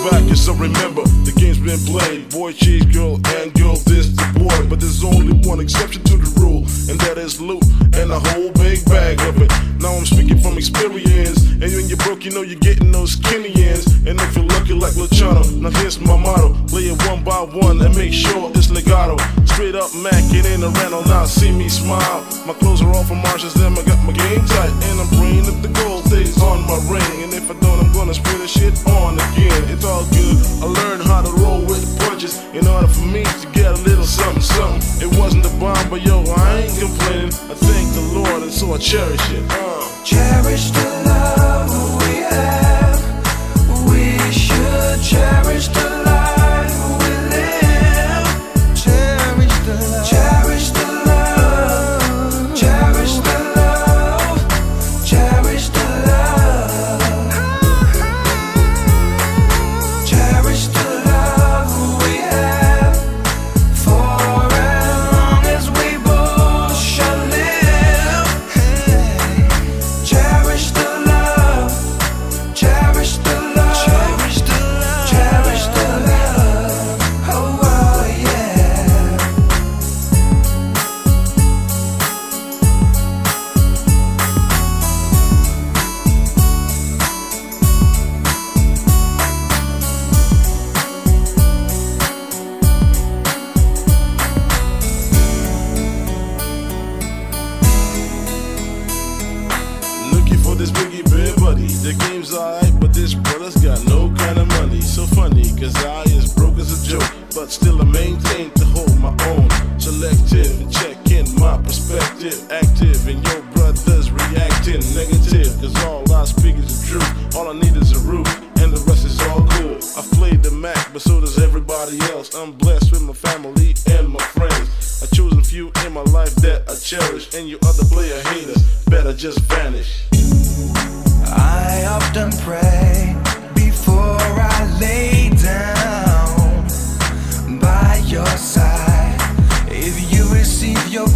back, yes I remember the game's been played. Boy cheats girl and girl this the boy. But there's only one exception to the rule, and that is loot and a whole big bag of it. Now I'm speaking from experience, and when you're broke you know you're getting those skinny ends. And if you're lucky like Luciano, now here's my motto: play it one by one and make sure it's legato. Straight up Mac, it ain't a rental, now see me smile. My clothes are all from Marshalls, then I got my game tight, and I'm praying that the gold stays on my ring. And if I don't, I'm gonna spray the shit on again. It's all good, I learned how to roll with the punches in order for me to get a little something, something. It wasn't a bomb, but yo, I ain't complaining. I thank the Lord, and so I cherish it. Cherish the love we have. We should cherish the life we live. Cherish the love. Cherish the love. Cherish the love. Cherish the love. Cherish the love we have. For as long as we both shall live. Cherish the love. Cherish the love. Cherish the love. Cherish the love. Oh, oh yeah. Looking for this biggie bear buddy. The game's alright, but this brother's got no kind of money. So funny, cause I is broke as a joke, but still I maintain to hold my own. Selective and check in my perspective. Active and your brothers reacting negative, cause all I speak is the truth. All I need is a roof, and the rest is all cool. I've played the Mac, but so does everybody else. I'm blessed with my family and my friends. I've chosen few in my life that I cherish, and you other player haters better just vanish. I often pray before I lay down by your side. If you receive your